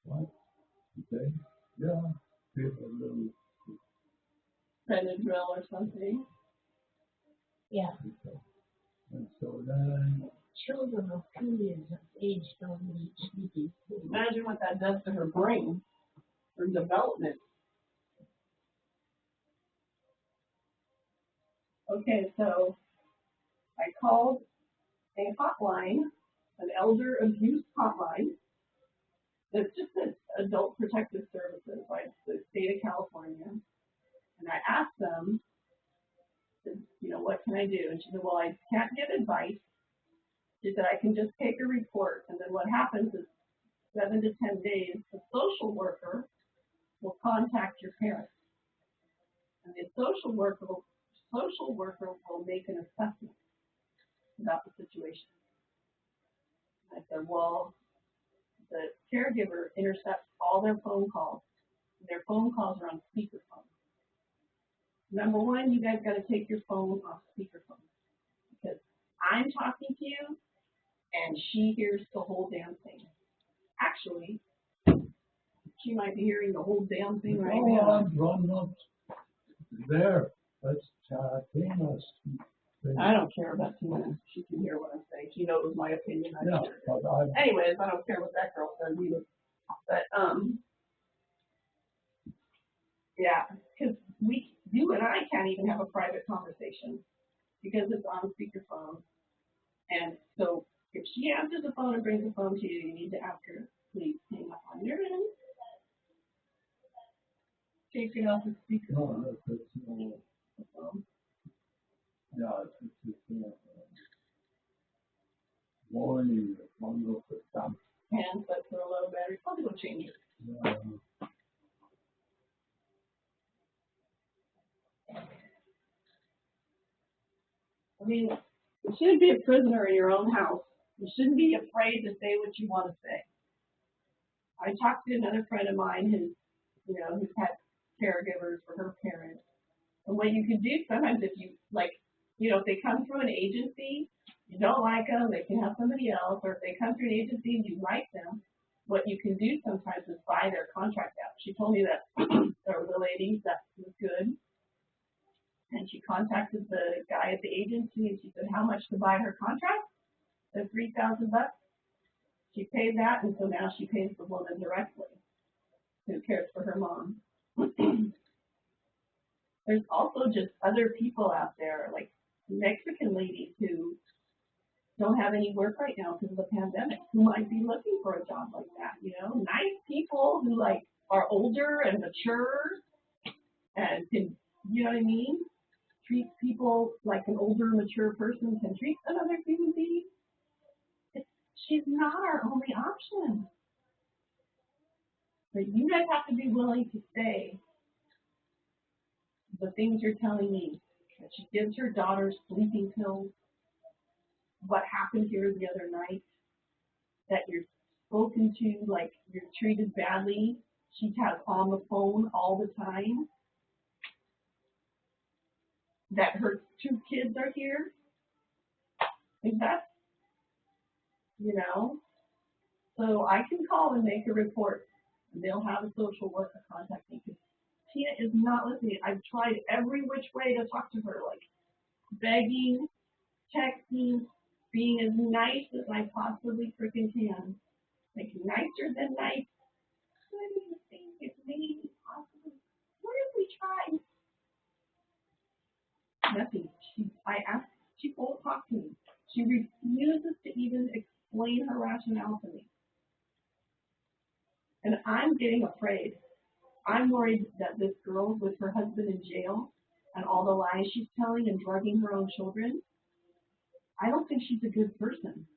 What? Okay. Yeah. Feel a little. Benadryl or something. Yeah. Okay. And so then. Children of 2 years of age don't need sleeping food. Imagine what that does to her brain, her development. Okay, so I called a hotline, an elder abuse hotline. It's just an adult protective services by the state of California. And I asked them, what can I do? And she said, well, I can't give advice. She said, I can just take a report. And then what happens is 7 to 10 days, the social worker will contact your parents. And the social worker will make an assessment about the situation. And I said, well, the caregiver intercepts all their phone calls. Their phone calls are on speakerphone. Number one, you guys got to take your phone off speakerphone because I'm talking to you and she hears the whole damn thing. Actually, she might be hearing the whole damn thing right now. I'm not there. That's Tina's. I don't care about Tina. She can hear what I'm saying. She knows my opinion. Anyways, I don't care what that girl says either. But yeah, because you and I can't even have a private conversation because it's on speakerphone. And so if she answers the phone and brings the phone to you, you need to ask her, please hang up on your end. Take it off the speakerphone. No, that's yeah, it's warning, one of the stuff. Handset for a low battery. Probably go change it. Yeah. I mean, you shouldn't be a prisoner in your own house. You shouldn't be afraid to say what you want to say. I talked to another friend of mine who's had caregivers for her parents. And what you can do sometimes if you, if they come through an agency, you don't like them, they can have somebody else, or if they come through an agency and you like them, what you can do sometimes is buy their contract out. She told me that there was a lady that was good, and she contacted the guy at the agency, and she said, how much to buy her contract? The $3,000. She paid that, and so now she pays the woman directly who cares for her mom. There's also just other people out there, like Mexican ladies who don't have any work right now because of the pandemic, who might be looking for a job like that, nice people who are older and mature and can, you know what I mean? Treat people like an older, mature person can treat another human being. She's not our only option. But you guys have to be willing to say the things you're telling me. That she gives her daughter sleeping pills. What happened here the other night? That you're spoken to like you're treated badly. She has on the phone all the time. That her 2 kids are here. And that's, So I can call and make a report. And they'll have a social worker contact me. Tina is not listening. I've tried every which way to talk to her, like begging, texting, being as nice as I possibly freaking can. Like nicer than nice. What do you think is maybe possible? What if we tried? Nothing. I asked, she won't talk to me. She refuses to even explain her rationale to me. And I'm getting afraid. I'm worried that this girl with her husband in jail and all the lies she's telling and drugging her own children, I don't think she's a good person.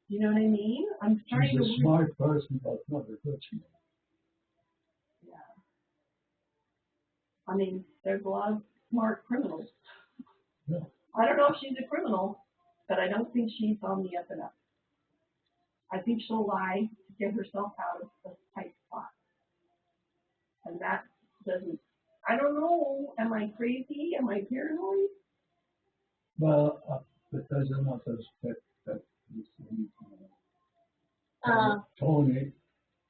You know what I mean? I'm starting She's a smart person, but not a good one. Yeah. I mean, there's a lot of smart criminals. Yeah. I don't know if she's a criminal, but I don't think she's on the up and up. I think she'll lie to get herself out of a tight spot. And that doesn't, I don't know, am I crazy? Am I paranoid? Well, because I'm not suspect that Tony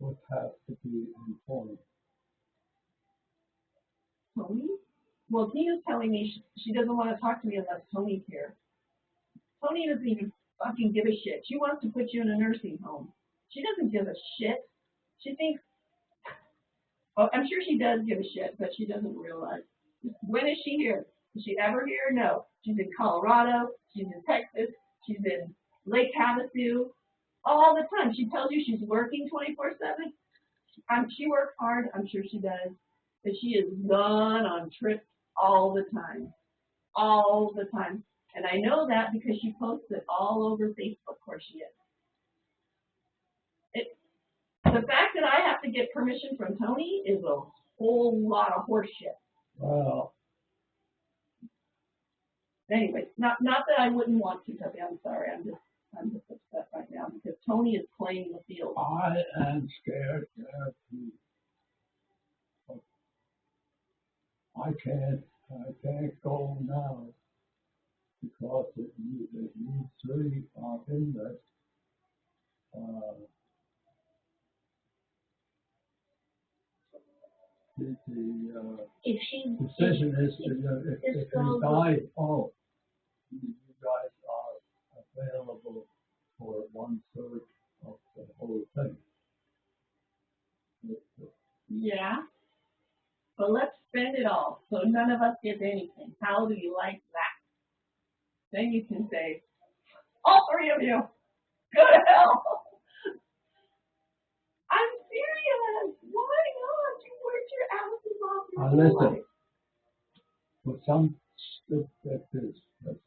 would have to be informed. Tony? Well, Tina's telling me she doesn't want to talk to me unless Tony's here. Tony doesn't even fucking give a shit. She wants to put you in a nursing home. She doesn't give a shit. She thinks, oh, I'm sure she does give a shit, but she doesn't realize. When is she here? Is she ever here? No. She's in Colorado. She's in Texas. She's in Lake Havasu. All the time. She tells you she's working 24/7. She works hard. I'm sure she does. But she is gone on trips all the time. All the time. And I know that because she posts it all over Facebook where she is. The fact that I have to get permission from Tony is a whole lot of horse shit. Well, Anyway, not that I wouldn't want to, Tubby. I'm sorry. I'm just upset right now because Tony is playing the field. I am scared too. I can't go now because it needs three in that. The If she, decision is to, if he dies, you guys are available for 1/3 of the whole thing. Yeah. But let's spend it all so none of us get anything. How do you like that? Then you can say, all three of you, go to hell. I'm serious. Why not? You worked your asses off your whole Listen, life. for some stuff that's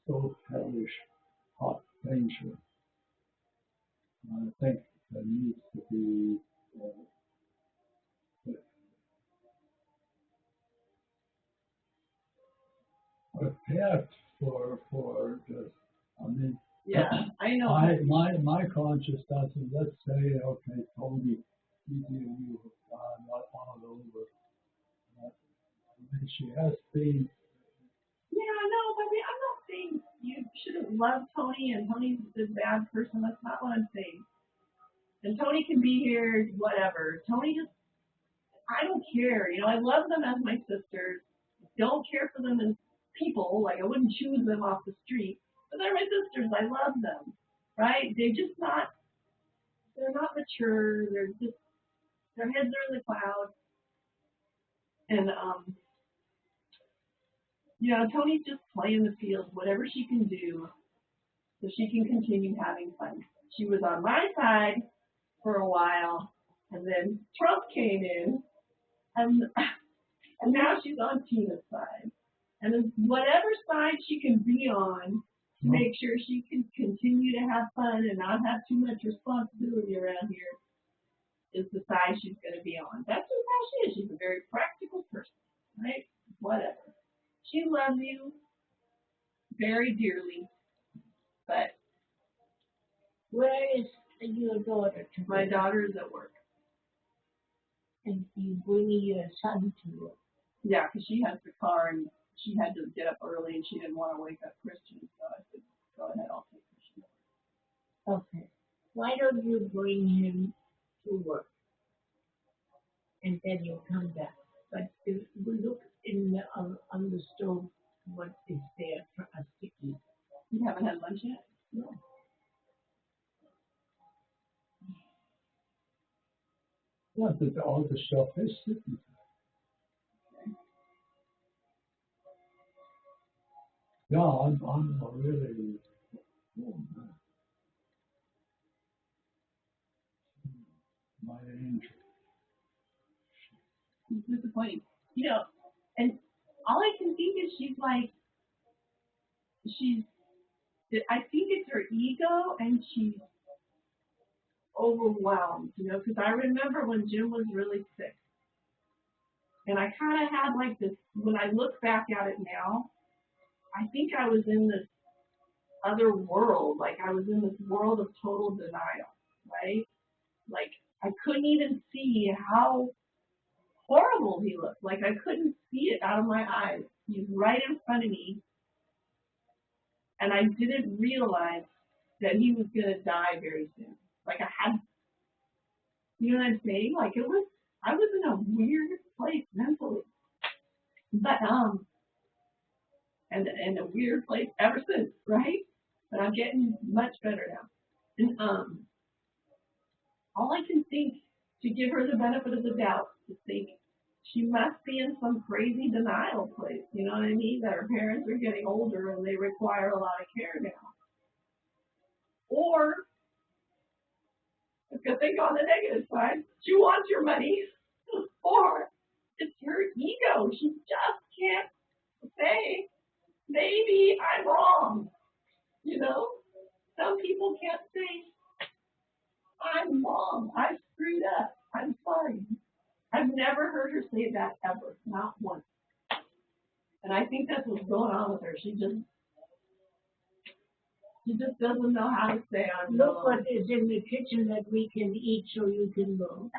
so hellish, hot, dangerous, I think there needs to be prepared for this. I mean, Yeah, I know. my conscience doesn't. Let's say, okay, Tony, you are not all over. I mean, she has been. Yeah, no, I mean, I'm not saying you shouldn't love Tony and Tony's a bad person. That's not what I'm saying. And Tony can be here, whatever. Tony just, I don't care. You know, I love them as my sisters. Don't care for them as people. Like, I wouldn't choose them off the street. But they're my sisters. I love them. Right? They're not mature. They're just, their heads are in the clouds. And, you know, Tony's just playing the field, whatever she can do, so she can continue having fun. She was on my side for a while, and then Trump came in, and now she's on Tina's side. And then whatever side she can be on to make sure she can continue to have fun and not have too much responsibility around here is the side she's going to be on. That's just how she is. She's a very practical person, right? Whatever. She loves you very dearly, but where is your daughter to my daughter is at work. And you bringing your son to work? Yeah, because she has the car and she had to get up early and she didn't want to wake up Christian, so I said, go ahead, I'll take Christian. Okay. Why don't you bring him to work? And then you come back. But if we look in the, on the stove, what is there for us to eat? You haven't had lunch yet? No. Yeah, but all the stuff is sitting. Yeah, I'm really. Oh, man. My angel. It's disappointing. You know, and all I can think is I think it's her ego and she's overwhelmed, you know, because I remember when Jim was really sick. And I kind of had like this, when I look back at it now, I think I was in this other world, like I was in this world of total denial, right? Like I couldn't even see how horrible he looked. Like I couldn't see it out of my eyes. He's right in front of me. And I didn't realize that he was going to die very soon. Like You know what I'm saying? Like I was in a weird place mentally, but and a weird place ever since, right? But I'm getting much better now. And all I can think to give her the benefit of the doubt is think she must be in some crazy denial place. You know what I mean? That her parents are getting older and they require a lot of care now. Or because think on the negative side, she wants your money. Or it's her ego. She just can't say, maybe I'm wrong. You know? Some people can't say, I'm wrong. I screwed up. I'm sorry. I've never heard her say that ever. Not once. And I think that's what's going on with her. She just doesn't know how to say I'm Look wrong. what is in the kitchen that we can eat so you can go.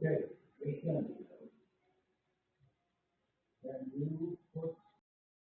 Okay, listen. Can you